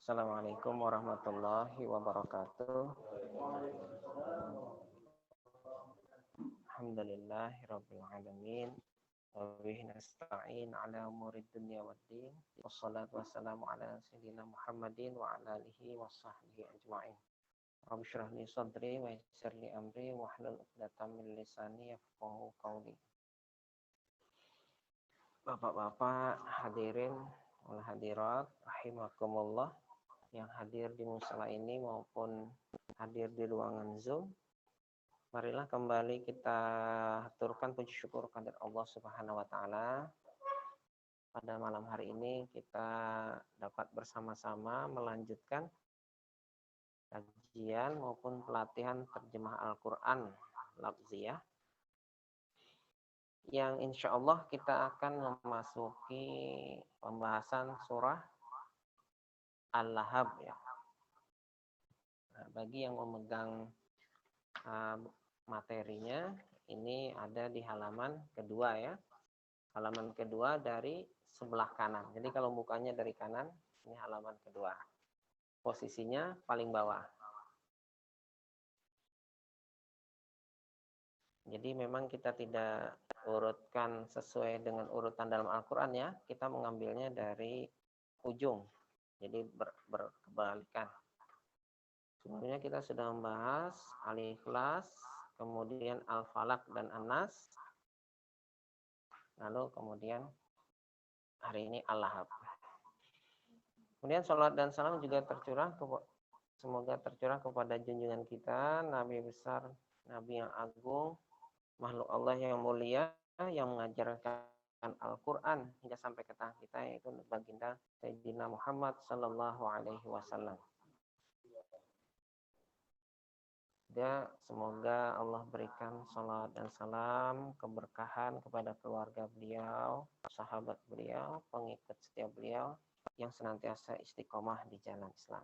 Assalamualaikum warahmatullahi wabarakatuh. Alhamdulillahirabbil alamin. Wa bihi nasta'in ala umuri dunya waddin. Wassalatu wassalamu ala sayyidina Muhammadin wa ala alihi washabbihi ajma'in. Rabbi shrah li sadri wa yassir li amri wahlul 'uqdatam min lisani yafqahu qawli. Bapak-bapak hadirin wal hadirat rahimakumullah yang hadir di musala ini maupun hadir di ruangan Zoom. Marilah kembali kita haturkan puji syukur kepada Allah Subhanahu wa taala. Pada malam hari ini kita dapat bersama-sama melanjutkan kajian maupun pelatihan terjemah Al-Qur'an lafziyah yang insya Allah kita akan memasuki pembahasan surah Al-Lahab ya. Nah, bagi yang memegang materinya, ini ada di halaman kedua ya. Halaman kedua dari sebelah kanan. Jadi kalau mukanya dari kanan, ini halaman kedua. Posisinya paling bawah. Jadi memang kita tidak urutkan sesuai dengan urutan dalam Al-Quran ya. Kita mengambilnya dari ujung. Jadi berkebalikan. Sebelumnya kita sudah membahas Al-Ikhlas, kemudian Al-Falaq dan An-Nas. Lalu kemudian hari ini Al-Lahab. Kemudian salat dan salam juga semoga tercurah kepada junjungan kita, Nabi besar, Nabi yang agung, makhluk Allah yang mulia, yang mengajarkan Al-Quran hingga sampai ke tangan kita, yaitu baginda Sayyidina Muhammad Sallallahu Alaihi Wasallam. Ya, semoga Allah berikan salat dan salam, keberkahan kepada keluarga beliau, sahabat beliau, pengikut setia beliau, yang senantiasa istiqomah di jalan Islam.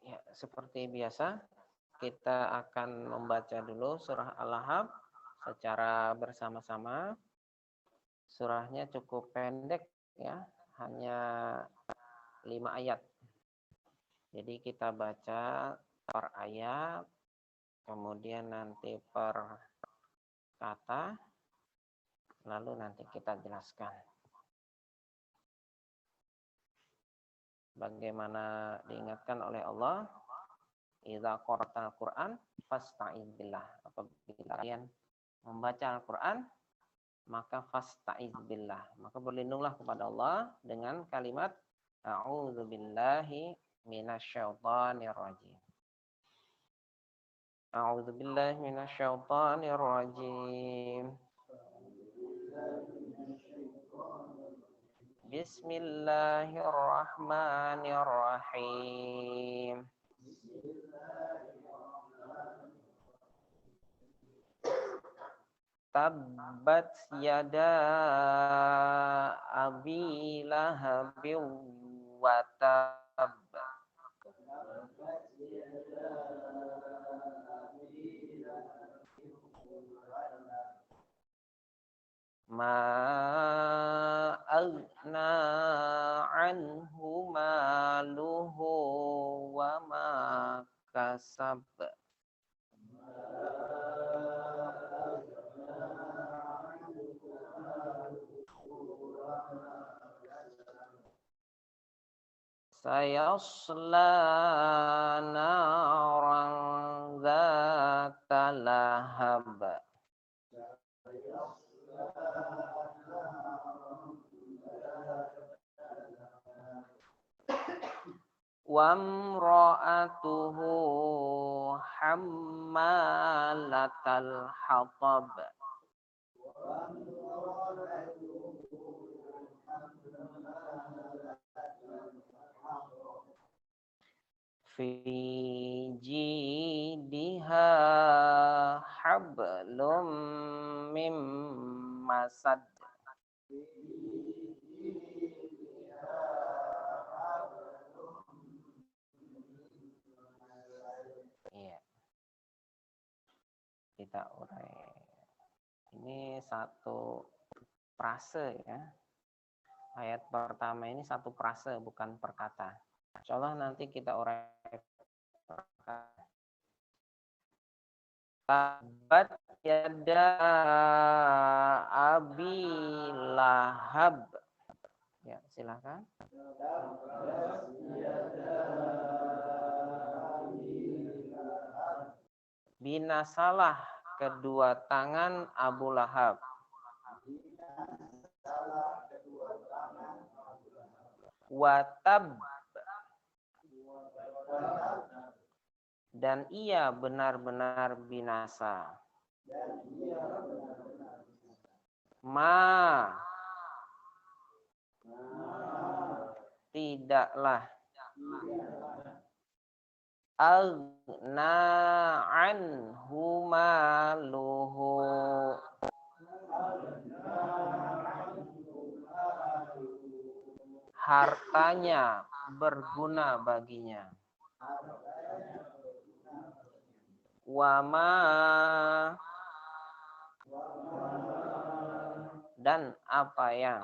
Ya, seperti biasa, kita akan membaca dulu surah Al-Lahab secara bersama-sama. Surahnya cukup pendek ya, hanya 5 ayat. Jadi kita baca per ayat, kemudian nanti per kata, lalu nanti kita jelaskan. Bagaimana diingatkan oleh Allah, idza qara'tal Qur'an fasta'iz billah. Apabila kalian membaca Al-Qur'an, maka fasta'iz billah. Maka berlindunglah kepada Allah dengan kalimat a'udzu billahi minasyaitonir rajim. A'udzu billahi minasyaitonir rajim. Bismillahirrahmanirrahim. Tabbat yada abi lahabin wa tab. Ma aghna anhu maluhu wa ma kasab. Sayasla naran dzata lahab. Wamra'atuhu hammalatal hatab. Fi jidiha hablum mim masad. Iya. Kita urai. Ini satu prase ya. Ayat pertama ini satu prase bukan perkata. Insyaallah nanti kita uraikan. Tabat yada abi lahab. Ya, silakan. Binasalah kedua tangan Abu Lahab. Watab, dan ia benar-benar binasa. Ma, tidaklah. Agna anhu maluhu, hartanya berguna baginya. Wama, dan apa yang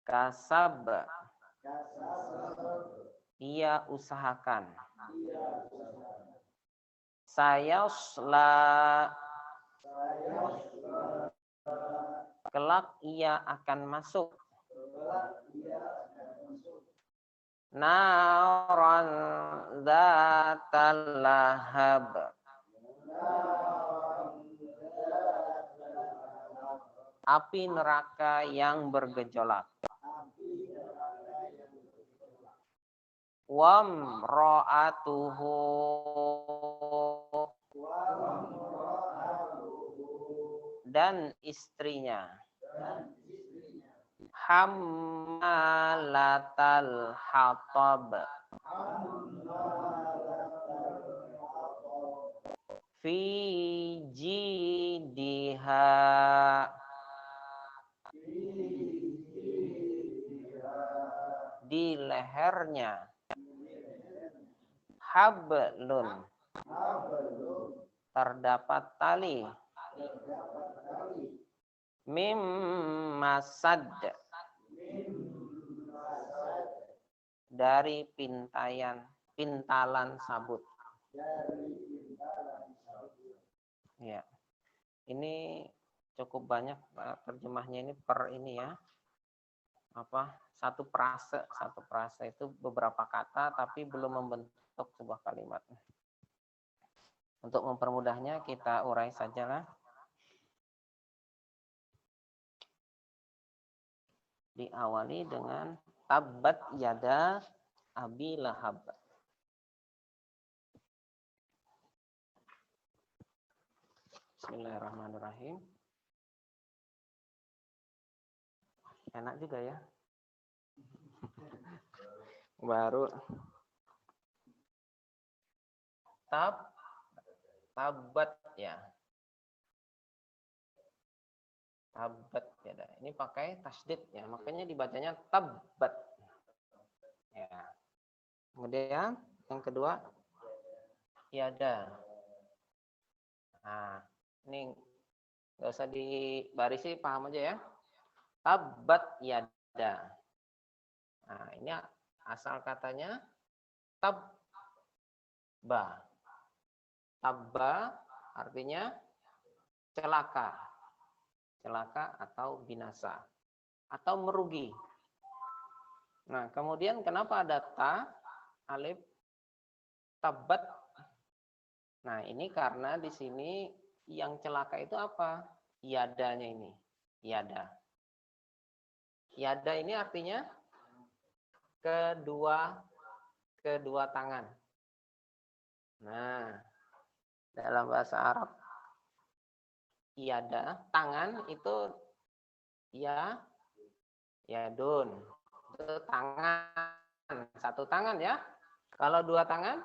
kasab, ia usahakan. Sayasla, kelak ia akan masuk. Naran dzatal lahab, api neraka yang bergejolak. Wam ra'atuhu, dan istrinya. Hammalatal hatab, fi jidiha, di lehernya. Hablun, terdapat tali. Mim masad, dari pintalan sabut. Ya, ini cukup banyak terjemahnya ini per ini ya. Satu prase itu beberapa kata tapi belum membentuk sebuah kalimat. Untuk mempermudahnya kita urai sajalah. Diawali dengan tabbat yada abi lahab. Bismillahirrahmanirrahim. Enak juga ya. Baru tabat ya. Tabat ya. Ini pakai tasdid ya, makanya dibacanya tabat. Ya. Kemudian yang kedua yada. Nah, ini nggak usah dibarisi, paham aja ya. Tabat yada. Nah, ini asal katanya tabba. Tabba artinya celaka. Celaka atau binasa. Atau merugi. Nah, kemudian kenapa ada ta, alif, tabat? Nah, ini karena di sini yang celaka itu apa? Yadanya ini. Yada. Yada ini artinya kedua tangan. Nah, dalam bahasa Arab yada, tangan itu yadun. Itu tangan, satu tangan ya. Kalau dua tangan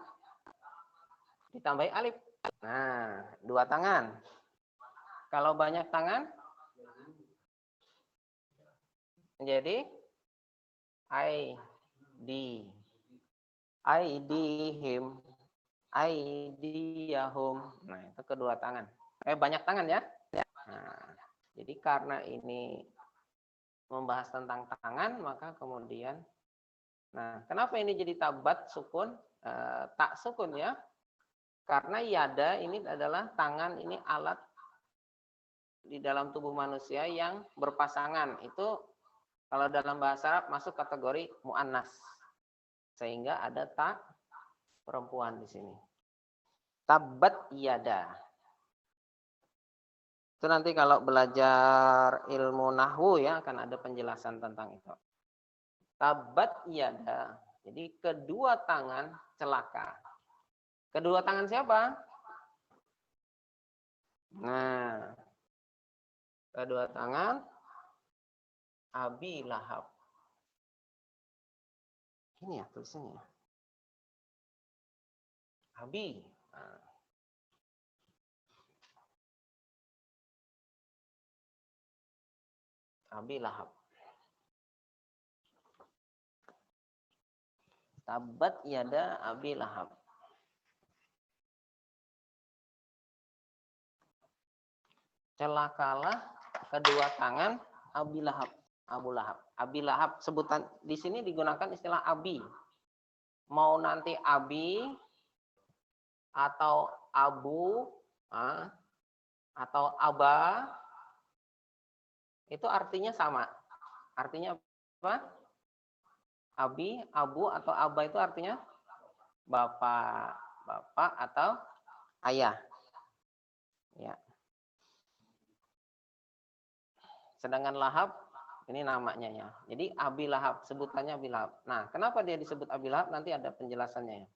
ditambahi alif. Nah, dua tangan. Kalau banyak tangan menjadi aidihim, aidiyahum. Nah, itu kedua tangan. Banyak tangan ya. Nah, jadi karena ini membahas tentang tangan, maka kemudian, nah kenapa ini jadi tabat sukun, tak sukun ya? Karena yada ini adalah tangan, ini alat di dalam tubuh manusia yang berpasangan. Itu kalau dalam bahasa Arab masuk kategori mu'annas. Sehingga ada tak perempuan di sini. Tabat yada. Itu nanti kalau belajar ilmu nahwu ya akan ada penjelasan tentang itu. Tabat yada. Jadi kedua tangan celaka. Kedua tangan siapa? Nah, kedua tangan Abi Lahab. Ini ya tulisannya. Abi. Nah. Abi Lahab. Tabat yada Abi Lahab. Celakalah kedua tangan Abi Lahab. Abu Lahab. Abi Lahab sebutan di sini digunakan istilah Abi. Mau nanti Abi atau Abu atau Aba itu artinya sama. Artinya apa? Abi, Abu atau Aba itu artinya bapak, bapak atau ayah. Ya. Sedangkan Lahab ini namanya ya. Jadi Abi Lahab sebutannya Abi Lahab. Nah, kenapa dia disebut Abi Lahab? Nanti ada penjelasannya ya.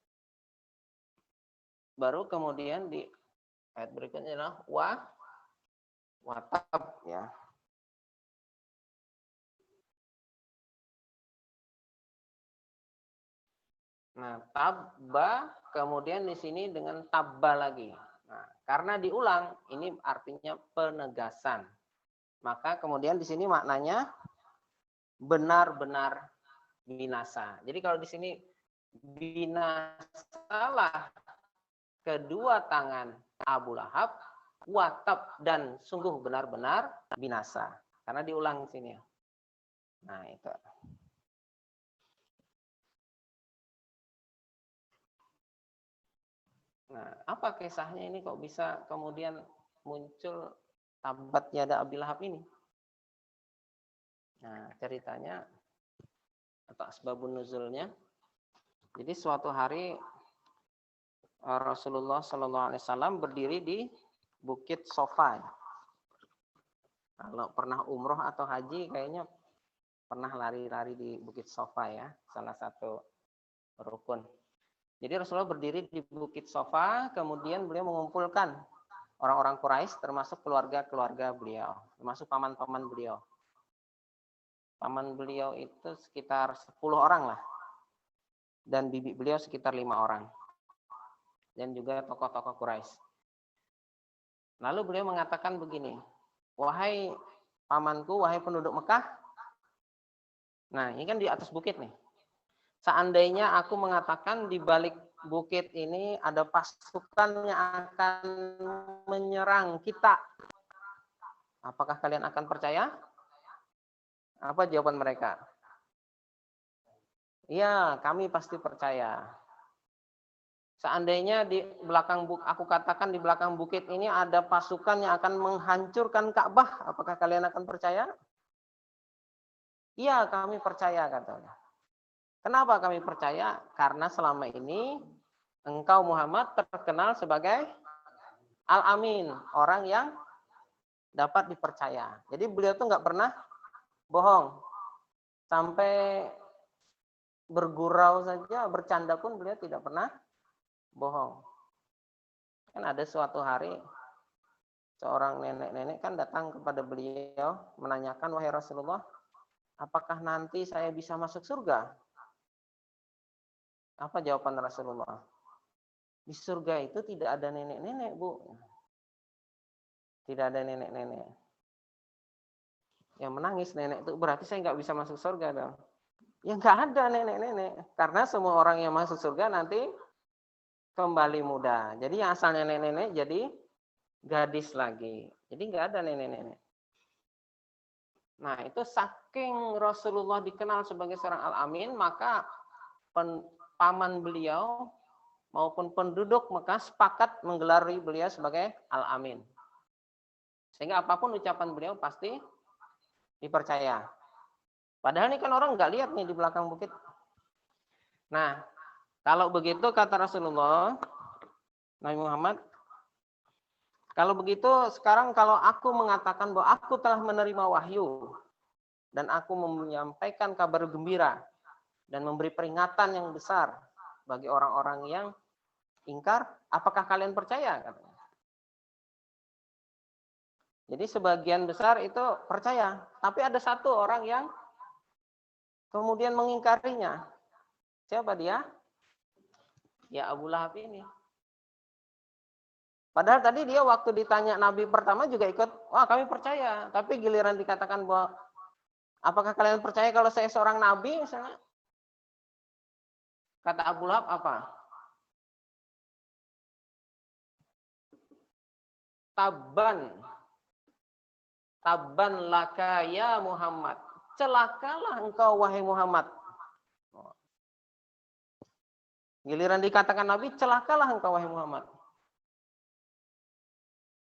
Baru kemudian di ayat berikutnya adalah watab ya. Nah, tabba kemudian di sini dengan tabba lagi. Nah, karena diulang ini artinya penegasan. Maka kemudian di sini maknanya benar-benar binasa. Jadi kalau di sini binasalah kedua tangan Abu Lahab, watab dan sungguh benar-benar binasa. Karena diulang di sini. Nah, itu. Nah, apa kisahnya ini kok bisa kemudian muncul tabat yada Abi Lahab ini? Nah, ceritanya atau asbabun nuzulnya. Jadi suatu hari Rasulullah Shallallahu Alaihi Wasallam berdiri di Bukit Sofa. Kalau pernah umroh atau haji, kayaknya pernah lari-lari di Bukit Sofa ya, salah satu rukun. Jadi Rasulullah berdiri di Bukit Sofa, kemudian beliau mengumpulkan orang-orang Quraisy, termasuk keluarga-keluarga beliau, termasuk paman-paman beliau. Paman beliau itu sekitar 10 orang lah, dan bibi beliau sekitar 5 orang, dan juga tokoh-tokoh Quraisy. Lalu beliau mengatakan begini, wahai pamanku, wahai penduduk Mekah. Nah, ini kan di atas bukit nih. Seandainya aku mengatakan di balik bukit ini ada pasukan yang akan menyerang kita, apakah kalian akan percaya? Apa jawaban mereka? Iya, kami pasti percaya. Seandainya di belakang aku katakan di belakang bukit ini ada pasukan yang akan menghancurkan Ka'bah, apakah kalian akan percaya? Iya, kami percaya, katanya. Kenapa kami percaya? Karena selama ini engkau Muhammad terkenal sebagai Al-Amin, orang yang dapat dipercaya. Jadi beliau tuh nggak pernah bohong. Sampai bergurau saja, bercanda pun beliau tidak pernah bohong. Kan ada suatu hari seorang nenek-nenek kan datang kepada beliau menanyakan, wahai Rasulullah, apakah nanti saya bisa masuk surga? Apa jawaban Rasulullah? Di surga itu tidak ada nenek-nenek, Bu. Tidak ada nenek-nenek. Yang menangis nenek itu berarti saya nggak bisa masuk surga dong. Ya nggak ada nenek-nenek. Karena semua orang yang masuk surga nanti kembali muda. Jadi yang asalnya nenek-nenek jadi gadis lagi. Jadi nggak ada nenek-nenek. Nah, itu saking Rasulullah dikenal sebagai seorang Al-Amin, maka paman beliau maupun penduduk Mekah sepakat menggelari beliau sebagai Al-Amin. Sehingga apapun ucapan beliau pasti dipercaya. Padahal ini kan orang nggak lihat nih di belakang bukit. Nah, kalau begitu kata Rasulullah, Nabi Muhammad, kalau begitu sekarang kalau aku mengatakan bahwa aku telah menerima wahyu dan aku menyampaikan kabar gembira dan memberi peringatan yang besar bagi orang-orang yang ingkar, apakah kalian percaya? Katanya. Jadi sebagian besar itu percaya, tapi ada satu orang yang kemudian mengingkarinya. Siapa dia? Ya Abu Lahab ini. Padahal tadi dia waktu ditanya Nabi pertama juga ikut, wah kami percaya. Tapi giliran dikatakan bahwa, apakah kalian percaya kalau saya seorang Nabi? Misalnya, kata Abu Lahab apa? Tabban laka ya Muhammad. Celakalah engkau wahai Muhammad. Giliran dikatakan Nabi, celakalah engkau wahai Muhammad.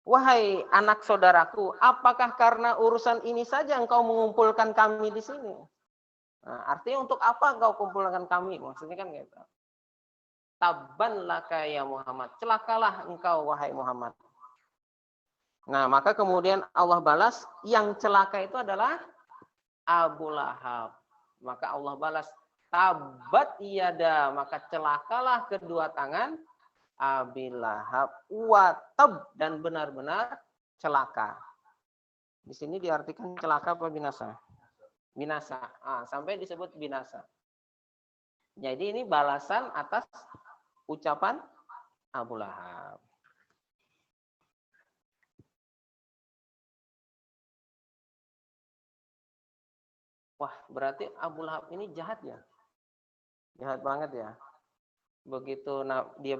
Wahai anak saudaraku, apakah karena urusan ini saja engkau mengumpulkan kami di sini? Nah, artinya untuk apa engkau kumpulkan kami? Maksudnya kan gitu. Tabban laka ya Muhammad. Celakalah engkau wahai Muhammad. Nah, maka kemudian Allah balas, yang celaka itu adalah Abu Lahab. Maka Allah balas, tabat yada, maka celakalah kedua tangan Abi Lahab watab, dan benar-benar celaka. Di sini diartikan celaka apa binasa? Binasa. Sampai disebut binasa. Jadi ini balasan atas ucapan Abu Lahab. Wah, berarti Abu Lahab ini jahat ya? Jahat banget ya. Begitu Nabi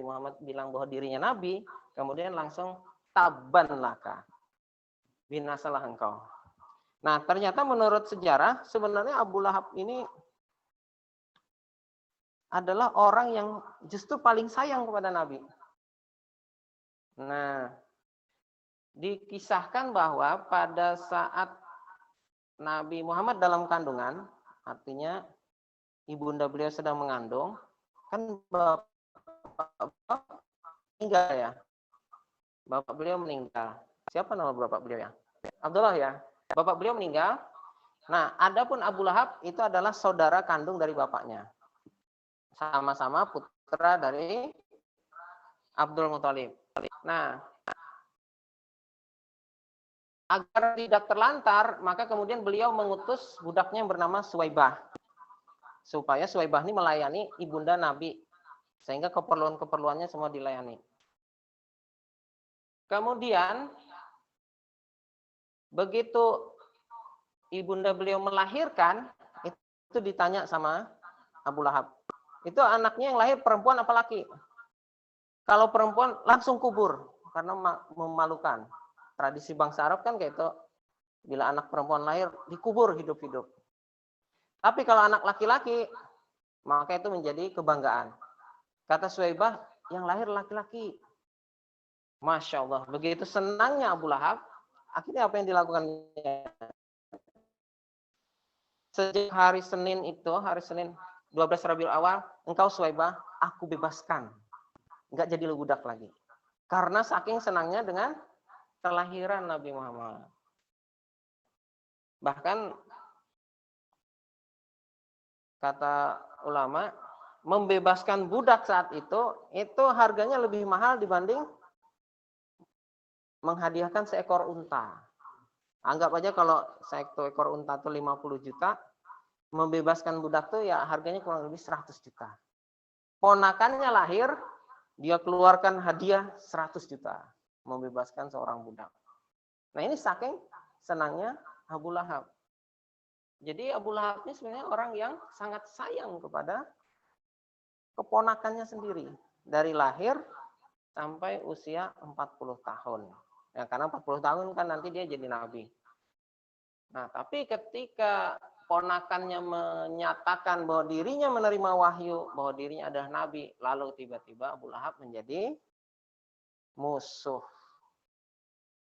Muhammad bilang bahwa dirinya nabi, kemudian langsung taban laka, binasalah engkau. Nah, ternyata menurut sejarah sebenarnya Abu Lahab ini adalah orang yang justru paling sayang kepada Nabi. Nah, dikisahkan bahwa pada saat Nabi Muhammad dalam kandungan, artinya ibunda beliau sedang mengandung, kan bapak meninggal ya. Bapak beliau meninggal. Siapa nama bapak beliau ya? Abdullah ya. Bapak beliau meninggal. Nah, adapun Abu Lahab itu adalah saudara kandung dari bapaknya. Sama-sama putra dari Abdul Muthalib. Nah, agar tidak terlantar, maka kemudian beliau mengutus budaknya yang bernama Suwaibah. Supaya Suwaibah ini melayani ibunda Nabi. Sehingga keperluan-keperluannya semua dilayani. Kemudian, begitu ibunda beliau melahirkan, itu ditanya sama Abu Lahab. Itu anaknya yang lahir perempuan apa laki? Kalau perempuan langsung kubur, karena memalukan. Tradisi bangsa Arab kan kayak itu. Bila anak perempuan lahir, dikubur hidup-hidup. Tapi kalau anak laki-laki, maka itu menjadi kebanggaan. Kata Suwaibah, yang lahir laki-laki. Masya Allah, begitu senangnya Abu Lahab, akhirnya apa yang dilakukan? Sejak hari Senin 12 Rabiul Awal, engkau Suwaibah, aku bebaskan. Enggak jadi budak lagi. Karena saking senangnya dengan kelahiran Nabi Muhammad. Bahkan kata ulama, membebaskan budak saat itu harganya lebih mahal dibanding menghadiahkan seekor unta. Anggap aja kalau satu ekor unta itu 50 juta, membebaskan budak itu ya harganya kurang lebih 100 juta. Ponakannya lahir, dia keluarkan hadiah 100 juta. Membebaskan seorang budak. Nah ini saking senangnya Abu Lahab. Jadi Abu Lahab ini sebenarnya orang yang sangat sayang kepada keponakannya sendiri. Dari lahir sampai usia 40 tahun. Ya, karena 40 tahun kan nanti dia jadi nabi. Nah, tapi ketika ponakannya menyatakan bahwa dirinya menerima wahyu, bahwa dirinya adalah nabi, lalu tiba-tiba Abu Lahab menjadi musuh.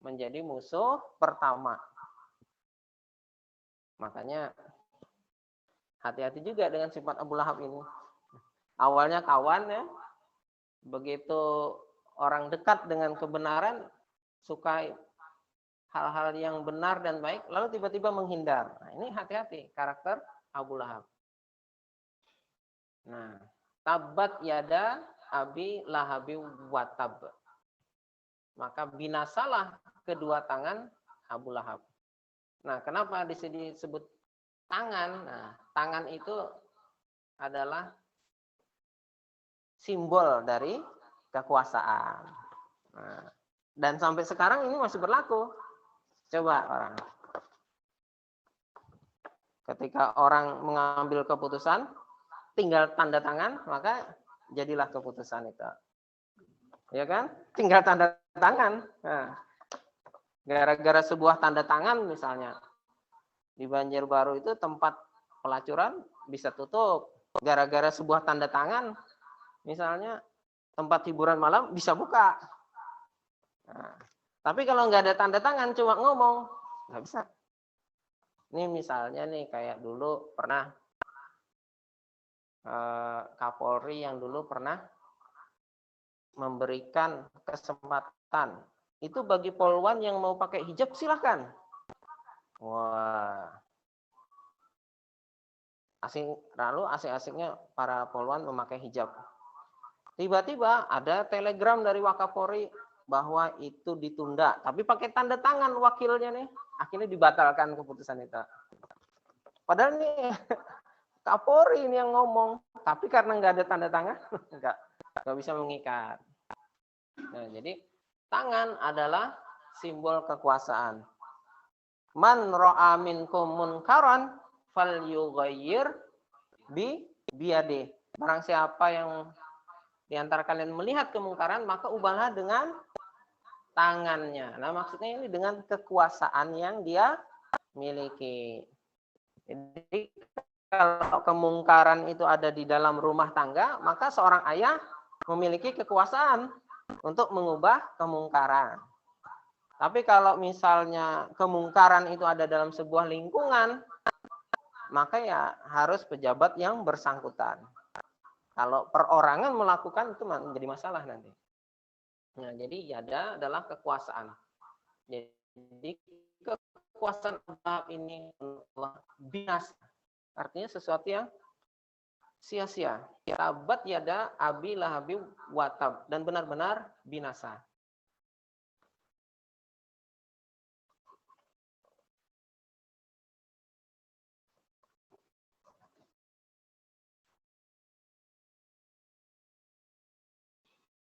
Menjadi musuh pertama. Makanya hati-hati juga dengan sifat Abu Lahab ini. Awalnya kawan ya, begitu orang dekat dengan kebenaran, suka hal-hal yang benar dan baik, lalu tiba-tiba menghindar. Nah, ini hati-hati karakter Abu Lahab. Nah, tabat yada abi lahabi watab. Maka binasalah kedua tangan Abu Lahab. Nah, kenapa di sini disebut tangan? Nah, tangan itu adalah simbol dari kekuasaan. Nah, dan sampai sekarang ini masih berlaku. Coba orang. Ketika orang mengambil keputusan, tinggal tanda tangan, maka jadilah keputusan itu. Ya kan? Tinggal tanda tangan. Nah, gara-gara sebuah tanda tangan misalnya, di Banjarbaru itu tempat pelacuran bisa tutup. Gara-gara sebuah tanda tangan, misalnya tempat hiburan malam bisa buka. Nah, tapi kalau nggak ada tanda tangan, cuma ngomong, nggak bisa. Ini misalnya nih kayak dulu pernah Kapolri yang dulu pernah memberikan kesempatan. Itu bagi polwan yang mau pakai hijab silahkan. Wah. Lalu asik-asiknya para polwan memakai hijab. Tiba-tiba ada telegram dari Wakapolri bahwa itu ditunda. Tapi pakai tanda tangan wakilnya nih. Akhirnya dibatalkan keputusan itu. Padahal nih Kapolri ini yang ngomong. Tapi karena nggak ada tanda tangan, nggak bisa mengikat. Nah, jadi tangan adalah simbol kekuasaan. Man ra'a minkum munkaran falyughayyir biyadihi. Barang siapa yang di antara kalian melihat kemungkaran, maka ubahlah dengan tangannya. Nah, maksudnya ini dengan kekuasaan yang dia miliki. Jadi kalau kemungkaran itu ada di dalam rumah tangga, maka seorang ayah memiliki kekuasaan untuk mengubah kemungkaran. Tapi kalau misalnya kemungkaran itu ada dalam sebuah lingkungan, maka ya harus pejabat yang bersangkutan. Kalau perorangan melakukan itu menjadi masalah nanti. Nah, jadi yada adalah kekuasaan. Jadi kekuasaan Allah ini binasa. Artinya sesuatu yang sia-sia. Tabat yada abi lahabi watab, dan benar-benar binasa.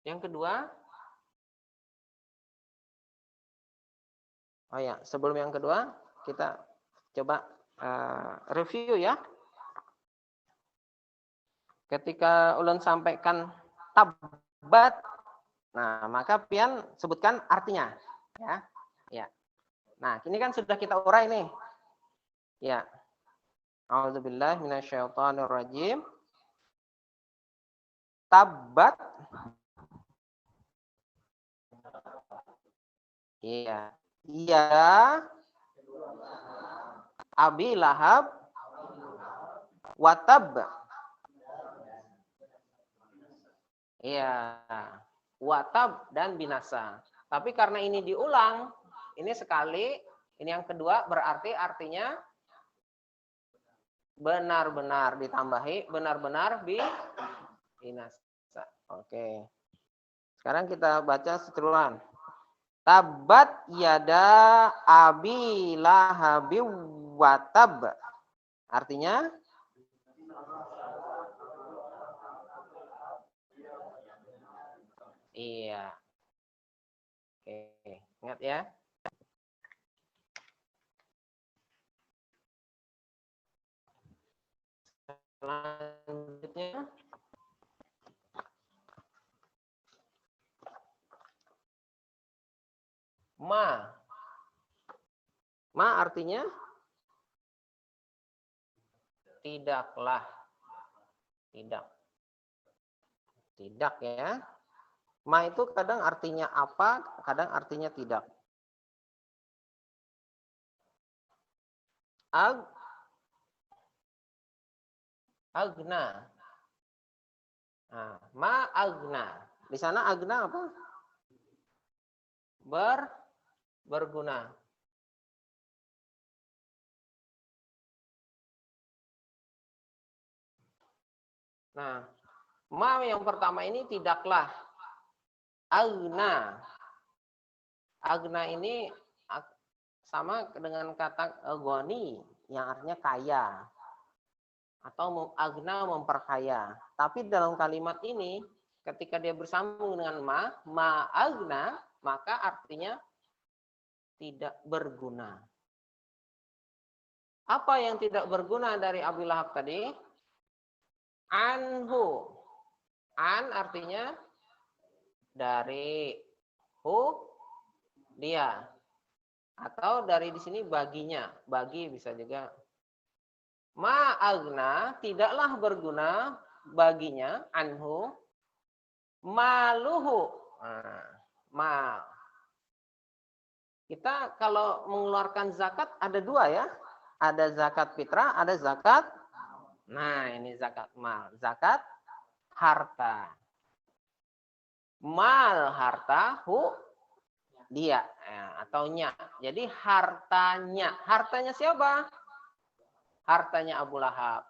Yang kedua, oh ya, sebelum yang kedua kita coba review ya. Ketika ulun sampaikan tabat, nah maka pian sebutkan artinya, ya. Ya. Nah, ini kan sudah kita urai nih. Ya. A'udzubillahi minasyaitonirrajim. Tabat. Iya. Iya. Abi Lahab watab. Iya. Watab dan binasa. Tapi karena ini diulang, ini sekali, ini yang kedua berarti artinya benar-benar ditambahi, benar-benar binasa. Oke. Sekarang kita baca seterusan. Tabat yada abi lahabi watab. Artinya iya. Oke, ingat ya. Selanjutnya Ma artinya tidaklah. Tidak. Tidak ya. Ma itu kadang artinya apa, kadang artinya tidak. Agna. Nah, ma agna. Di sana agna apa? Berguna. Nah, ma yang pertama ini tidaklah. Agna. Agna ini sama dengan kata goni yang artinya kaya. Atau agna memperkaya. Tapi dalam kalimat ini ketika dia bersambung dengan ma agna, maka artinya tidak berguna. Apa yang tidak berguna dari Abu Lahab tadi? Anhu. An artinya dari, hu dia. Atau dari di sini baginya, bagi bisa juga. Ma agna tidaklah berguna baginya, anhu, maluhu. Nah, mal. Kita kalau mengeluarkan zakat ada dua ya. Ada zakat fitrah, ada zakat. Nah, ini zakat mal. Zakat harta. Mal harta, hu dia atau nya. Jadi hartanya. Hartanya siapa? Hartanya Abu Lahab.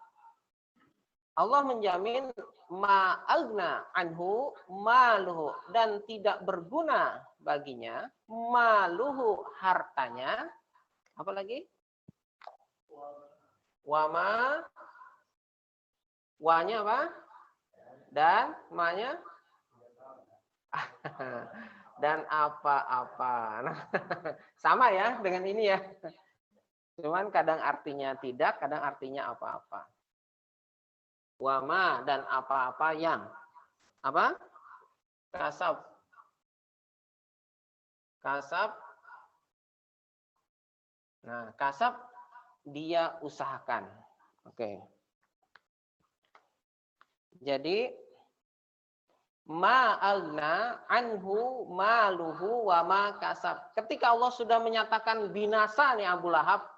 Allah menjamin ma'agna anhu maluhu, dan tidak berguna baginya maluhu hartanya. Apa lagi? Wama, wanya apa? Dan manya dan apa-apa. Nah, sama ya dengan ini ya. Cuman kadang artinya tidak, kadang artinya apa-apa. Wama dan apa-apa yang apa? Kasab. Kasab. Nah, kasab dia usahakan. Oke. Jadi ma'agna anhu maluhu wa ma kasab. Ketika Allah sudah menyatakan binasa nih Abu Lahab,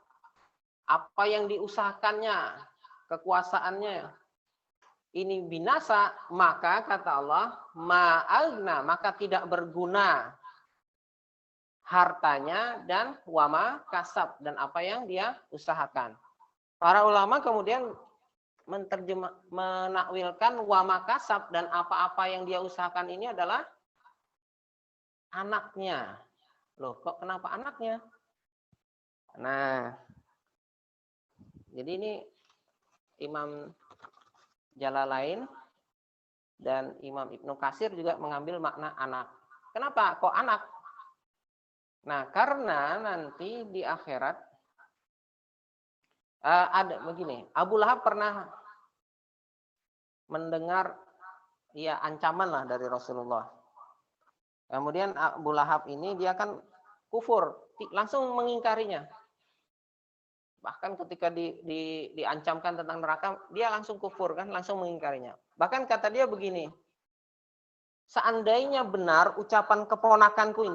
apa yang diusahakannya, kekuasaannya ini binasa, maka kata Allah, ma'agna, maka tidak berguna hartanya dan wama kasab, dan apa yang dia usahakan. Para ulama kemudian menakwilkan wama kasab dan apa-apa yang dia usahakan ini adalah anaknya. Loh, kok kenapa anaknya? Nah, jadi ini Imam Jalalain dan Imam Ibnu Katsir juga mengambil makna anak. Kenapa kok anak? Nah, karena nanti di akhirat ada begini, Abu Lahab pernah mendengar ya ancaman lah dari Rasulullah. Kemudian Abu Lahab ini dia kan kufur, langsung mengingkarinya. Bahkan ketika diancamkan tentang neraka, dia langsung kufur kan, langsung mengingkarinya. Bahkan kata dia begini, seandainya benar ucapan keponakanku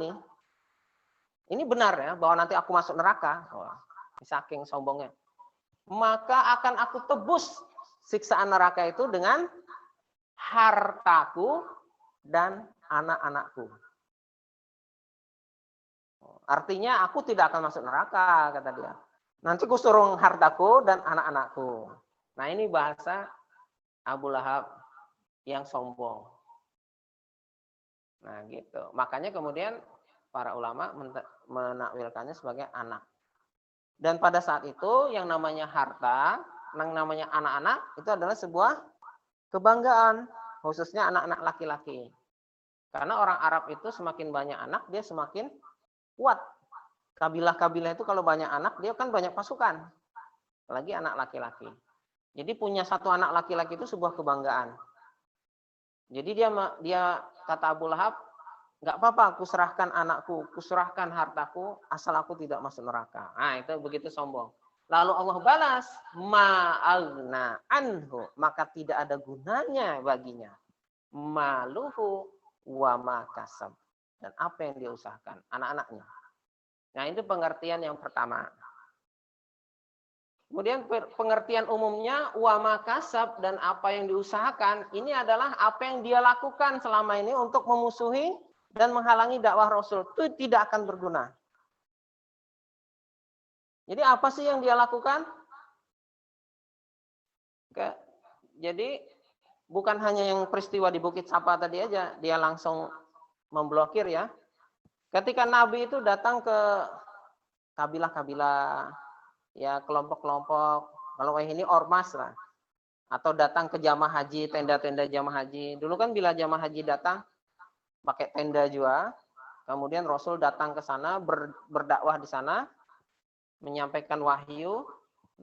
ini benar ya, bahwa nanti aku masuk neraka, saking sombongnya, maka akan aku tebus siksaan neraka itu dengan hartaku dan anak-anakku. Artinya aku tidak akan masuk neraka, kata dia. Nanti ku suruh hartaku dan anak-anakku. Nah, ini bahasa Abu Lahab yang sombong. Nah, gitu. Makanya kemudian para ulama menakwilkannya sebagai anak. Dan pada saat itu yang namanya harta, yang namanya anak-anak itu adalah sebuah kebanggaan, khususnya anak-anak laki-laki. Karena orang Arab itu semakin banyak anak, dia semakin kuat. Kabilah-kabilah itu kalau banyak anak, dia kan banyak pasukan. Apalagi anak laki-laki. Jadi punya satu anak laki-laki itu sebuah kebanggaan. Jadi dia kata Abu Lahab, nggak apa-apa, aku serahkan anakku, aku serahkan hartaku, asal aku tidak masuk neraka. Nah, itu begitu sombong. Lalu Allah balas, ma'agna anhu, maka tidak ada gunanya baginya. Maluhu wa ma kasab, dan apa yang dia usahakan, anak-anaknya. Nah, itu pengertian yang pertama. Kemudian pengertian umumnya wa ma kasab, dan apa yang diusahakan, ini adalah apa yang dia lakukan selama ini untuk memusuhi dan menghalangi dakwah Rasul. Itu tidak akan berguna. Jadi apa sih yang dia lakukan? Jadi bukan hanya yang peristiwa di Bukit Sapa tadi aja, dia langsung memblokir ya. Ketika Nabi itu datang ke kabilah-kabilah, ya kelompok-kelompok, kalau ini ormas lah, atau datang ke jamaah haji, tenda-tenda jamaah haji. Dulu kan bila jamaah haji datang pakai tenda juga, kemudian Rasul datang ke sana, berdakwah di sana, menyampaikan wahyu.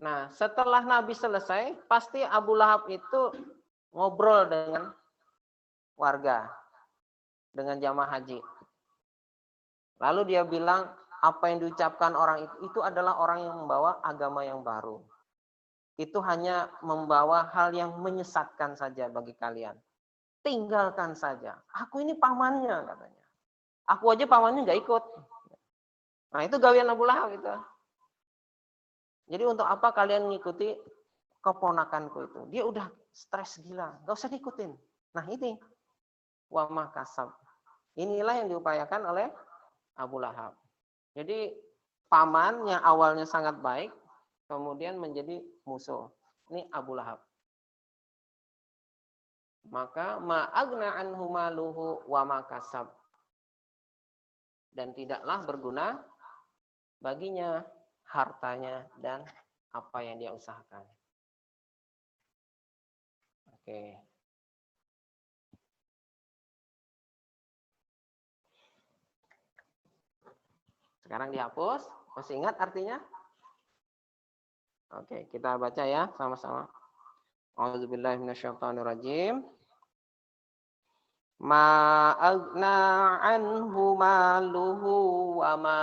Nah, setelah Nabi selesai, pasti Abu Lahab itu ngobrol dengan warga, dengan jamaah haji. Lalu dia bilang, apa yang diucapkan orang itu adalah orang yang membawa agama yang baru. Itu hanya membawa hal yang menyesatkan saja bagi kalian. Tinggalkan saja. Aku ini pamannya, katanya. Aku aja pamannya nggak ikut. Nah, itu gawean Abu Lahab itu. Jadi untuk apa kalian ngikuti keponakanku itu? Dia udah stres gila, nggak usah diikutin. Nah, ini wa ma kasab. Inilah yang diupayakan oleh Abu Lahab. Jadi paman yang awalnya sangat baik, kemudian menjadi musuh. Ini Abu Lahab. Maka ma'agna anhu maluhu wa ma kasab. Dan tidaklah berguna baginya hartanya dan apa yang dia usahakan. Oke. Sekarang dihapus. Masih ingat artinya? Oke, kita baca ya sama-sama. A'udzubillahi minasyaitonirrajim. Ma agna anhu maluhu wa ma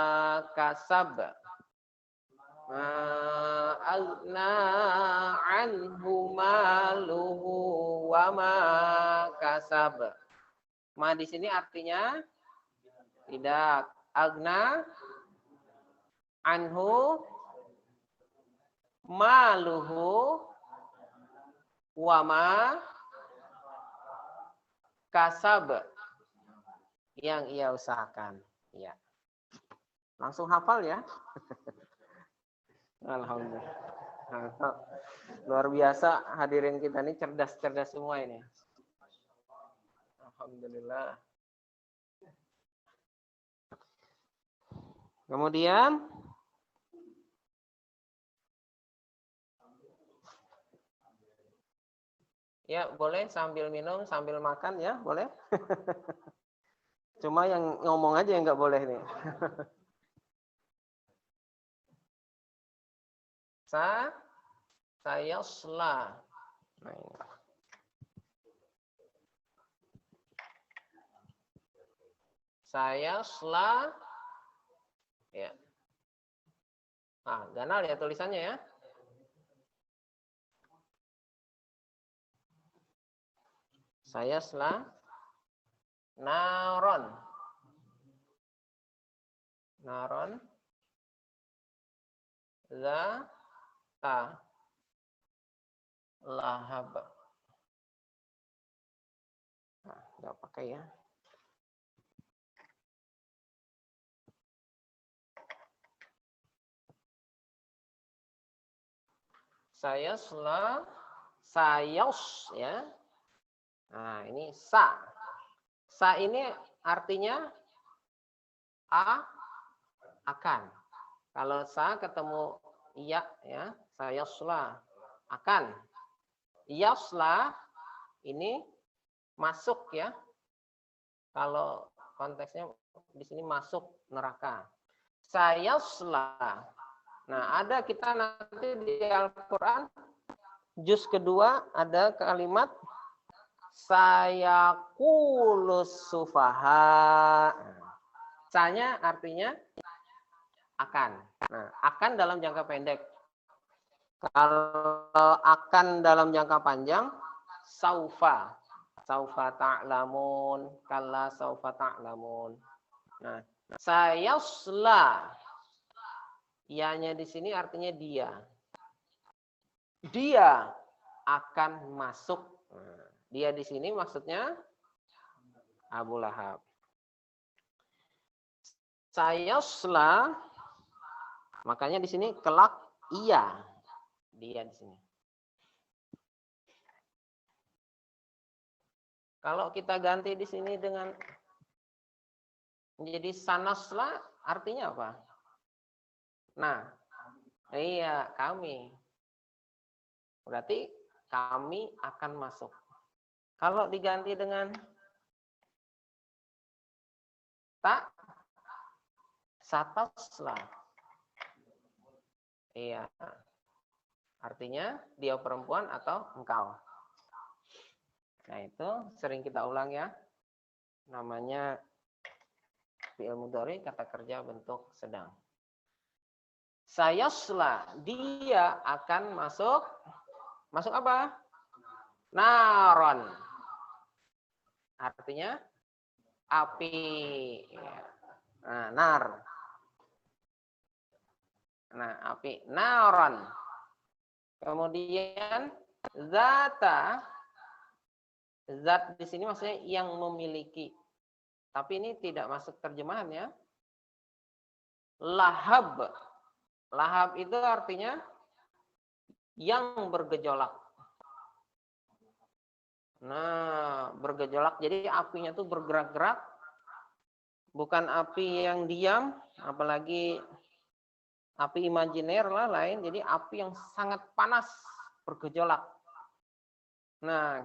kasab. Ma agna anhu maluhu wa ma kasab. Ma di sini artinya tidak. Agna anhu maluhu wa ma kasab, yang ia usahakan. Ya. Langsung hafal ya. Alhamdulillah. Luar biasa hadirin kita ini cerdas-cerdas semua ini. Alhamdulillah. Kemudian ya boleh sambil minum, sambil makan ya, boleh. Cuma yang ngomong aja yang nggak boleh nih. Sayasla. Nah, ini. Sayasla. Ya. Ah, ganal ya tulisannya ya. Sayasla naron. Naron. Zata lahab. Nah, nggak pakai ya. Sayasla, sayos ya. Nah, ini sa. Sa ini artinya akan. Kalau sa ketemu iya ya, sayasla akan. Yasla ini masuk ya. Kalau konteksnya di sini masuk neraka. Sayasla. Nah, ada kita nanti di Al-Qur'an juz kedua ada kalimat Sayakulus sufaha. Saya artinya akan. Nah, akan dalam jangka pendek. Kalau akan dalam jangka panjang, saufa. Saufa ta'lamun, kalla saufa ta'lamun. Nah, sayasla. Ianya di sini artinya dia. Dia akan masuk. Nah, dia di sini maksudnya Abu Lahab. Sayasla, makanya di sini kelak iya. Dia di sini. Kalau kita ganti di sini dengan menjadi sanasla, artinya apa? Nah, iya, kami. Berarti kami akan masuk. Kalau diganti dengan tak, satasla. Iya. Artinya dia perempuan atau engkau. Nah, itu sering kita ulang ya. Namanya fi'il mudhari, kata kerja bentuk sedang. Sayasla, dia akan masuk. Masuk apa? Naron. Artinya api. Nah, nar. Nah, api. Naron. Kemudian zata. Zat di sini maksudnya yang memiliki. Tapi ini tidak masuk terjemahan ya. Lahab. Lahab itu artinya yang bergejolak. Nah, bergejolak. Jadi apinya itu bergerak-gerak. Bukan api yang diam, apalagi api imajiner lah lain. Jadi api yang sangat panas, bergejolak. Nah,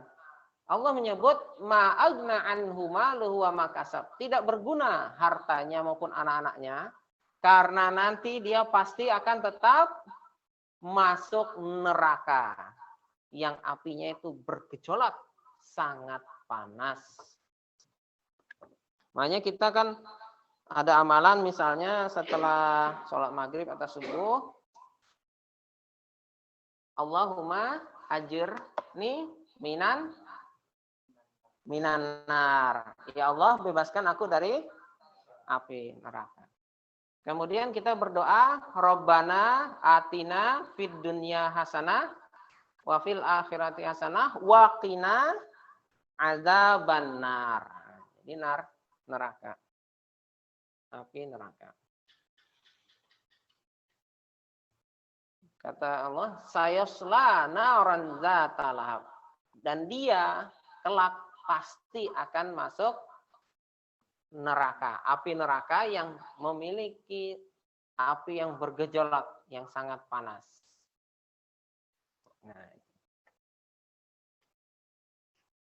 Allah menyebut ma'agna anhu maluhu wa makasab. Tidak berguna hartanya maupun anak-anaknya. Karena nanti dia pasti akan tetap masuk neraka. Yang apinya itu bergejolak, sangat panas. Makanya kita kan ada amalan misalnya setelah sholat maghrib atau subuh. Allahumma ajirni minan nar. Ya Allah, bebaskan aku dari api neraka. Kemudian kita berdoa, Rabbana atina fid dunya hasanah wa fil akhirati hasanah wa qina adzabannar. Jadi neraka. Api neraka. Kata Allah, sayasla naran dzata lahab. Dan dia kelak pasti akan masuk neraka, api neraka yang memiliki api yang bergejolak, yang sangat panas. Nah.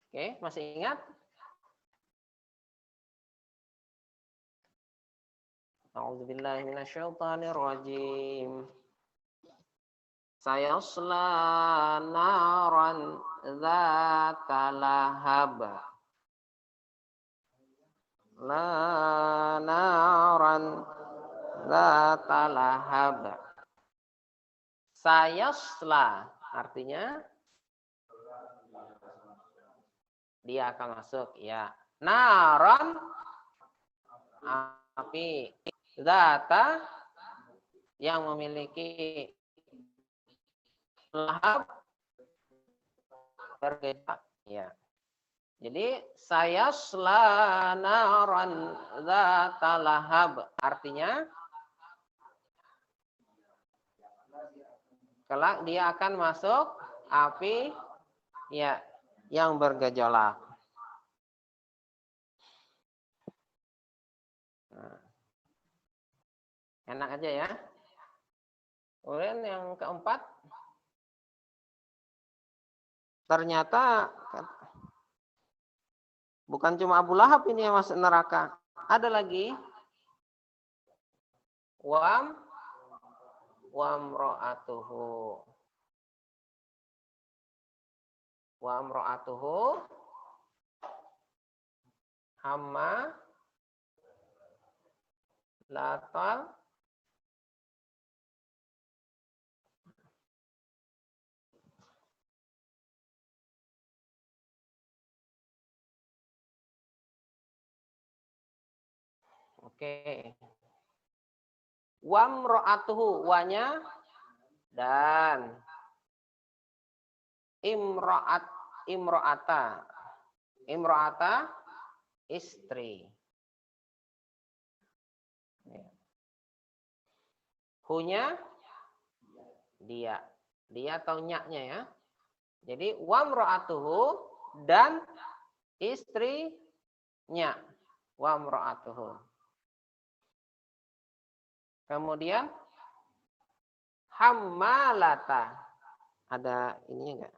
Oke, masih ingat? A'udzubillahi minasyaitonirrajim. Sayasla naran dzata lahab. La naran dzata lahab. Sayasla artinya dia akan masuk ya. Naran api, dzata yang memiliki lahab bergejolak ya. Jadi sayasla naran dzata lahab artinya kelak dia akan masuk api ya yang bergejolak. Nah, enak aja ya. Kemudian yang keempat, ternyata bukan cuma Abu Lahab ini yang masuk neraka. Ada lagi wamro'atuhu Hamma latal oke. Wamro'atuhu, wanya dan imro'ata istri. Hunya dia atau nyaknya ya. Jadi wamro'atuhu dan istrinya. Wamro'atuhu. Kemudian hammalata. Ada ininya enggak?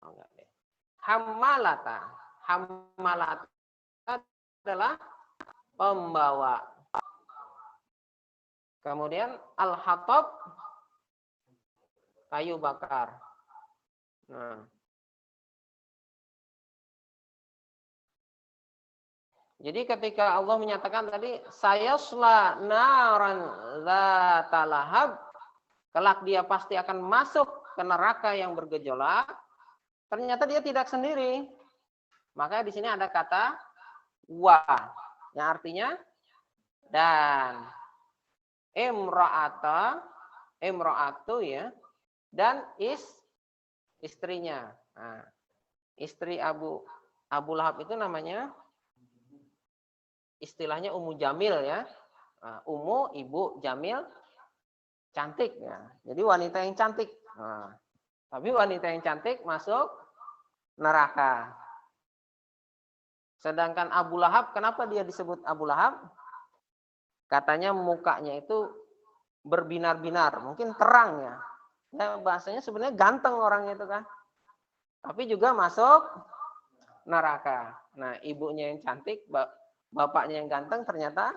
Oh, enggak deh. Hammalata. Hammalata adalah pembawa. Kemudian al-hatab kayu bakar. Nah. Jadi ketika Allah menyatakan tadi sayasla naran dzata lahab, kelak dia pasti akan masuk ke neraka yang bergejolak, ternyata dia tidak sendiri. Maka di sini ada kata wa yang artinya dan imra'atu ya, dan istrinya. Nah, istri Abu Lahab itu namanya istilahnya Ummu Jamil ya. Ummu ibu, Jamil cantik ya. Jadi wanita yang cantik. Nah, tapi wanita yang cantik masuk neraka. Sedangkan Abu Lahab, kenapa dia disebut Abu Lahab? Katanya mukanya itu berbinar-binar, mungkin terang ya. Ya bahasanya sebenarnya ganteng orangnya itu kan. Tapi juga masuk neraka. Nah, ibunya yang cantik, bapaknya yang ganteng ternyata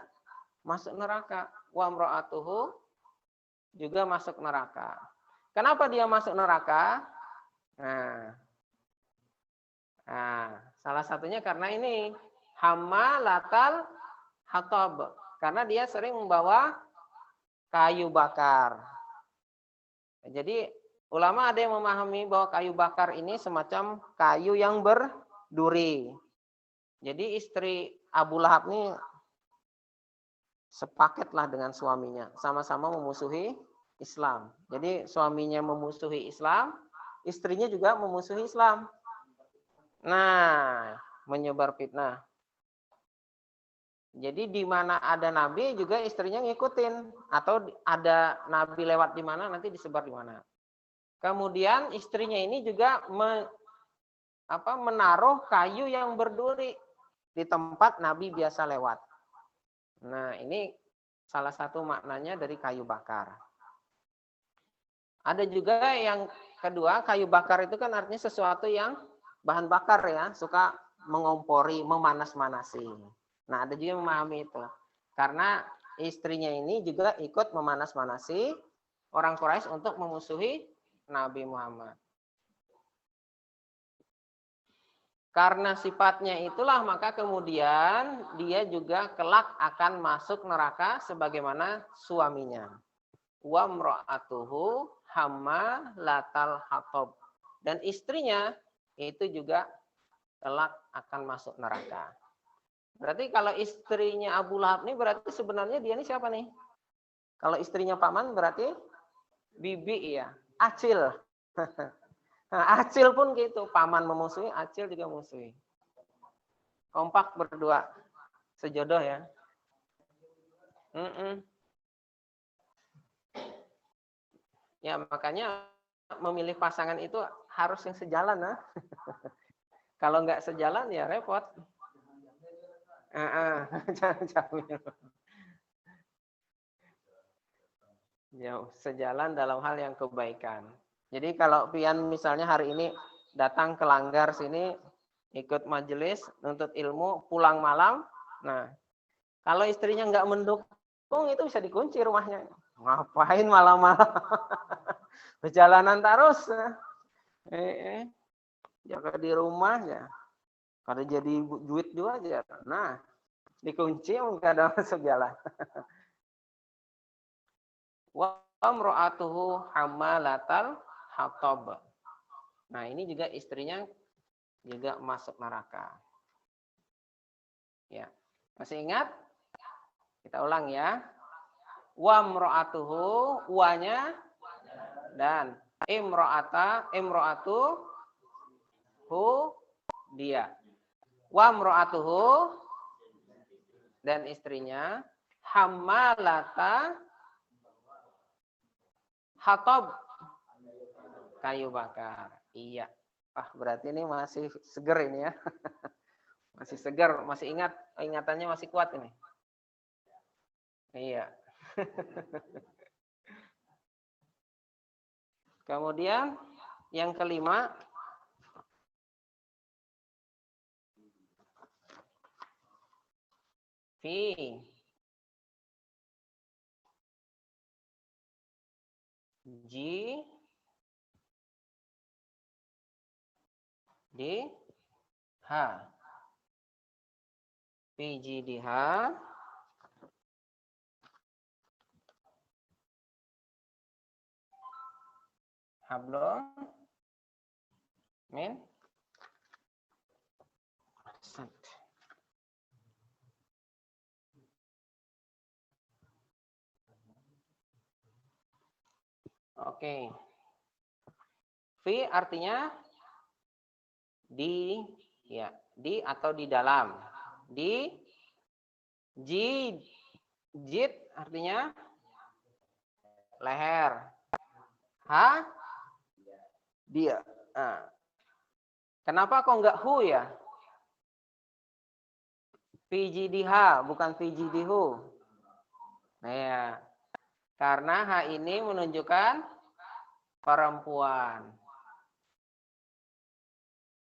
masuk neraka. Wa imra'atuhu juga masuk neraka. Kenapa dia masuk neraka? Nah, salah satunya karena ini hammalatal hatab. Karena dia sering membawa kayu bakar. Jadi ulama ada yang memahami bahwa kayu bakar ini semacam kayu yang berduri. Jadi istri Abu Lahab ini sepaketlah dengan suaminya, sama-sama memusuhi Islam. Jadi suaminya memusuhi Islam, istrinya juga memusuhi Islam. Nah, menyebar fitnah. Jadi di mana ada nabi juga istrinya ngikutin, atau ada nabi lewat di mana nanti disebar di mana. Kemudian istrinya ini juga menaruh kayu yang berduri di tempat nabi biasa lewat. Nah, ini salah satu maknanya dari kayu bakar. Ada juga yang kedua, kayu bakar itu kan artinya sesuatu yang bahan bakar ya, suka mengompori, memanas-manasi. Nah, ada juga yang memahami itu. Karena istrinya ini juga ikut memanas-manasi orang Quraisy untuk memusuhi Nabi Muhammad. Karena sifatnya itulah, maka kemudian dia juga kelak akan masuk neraka sebagaimana suaminya. Wa imra'atuhu hammalatal hatab. Dan istrinya itu juga kelak akan masuk neraka. Berarti kalau istrinya Abu Lahab ini berarti sebenarnya dia ini siapa nih? Kalau istrinya paman berarti bibi ya, acil. Nah, acil pun gitu, paman memusuhi, acil juga memusuhi. Kompak berdua, sejodoh ya. Ya makanya memilih pasangan itu harus yang sejalan nah. Kalau nggak sejalan ya repot. Ya, sejalan dalam hal yang kebaikan. Jadi kalau pian misalnya hari ini datang ke Langgar sini ikut majelis nuntut ilmu pulang malam, nah kalau istrinya nggak mendukung itu bisa dikunci rumahnya. Ngapain malam-malam? Perjalanan terus. Jaga di rumah ya. Kada jadi duit juga aja. Nah, Dikunci enggak ada masuk jalan. Wa amra'atuhu hammalatal hatab. Nah, ini juga istrinya juga masuk neraka. Ya. Masih ingat? Kita ulang ya. Wa amra'atuhu, wanya dan imra'atu hu dia. Wa amra'atuhu dan istrinya hammalata hatab, kayu bakar. Iya. Ah, berarti ini masih seger ini ya. Masih segar, masih ingatannya masih kuat ini. Iya. Kemudian yang kelima, fi ji di ha. Fi ji di ha hablum min Oke. Fi artinya di, ya, di atau di dalam. Di, jid artinya leher. Ha, dia. Nah. Kenapa kok enggak hu ya? Fijidiha, bukan fijidihu. Nah ya. Karena ha ini menunjukkan perempuan.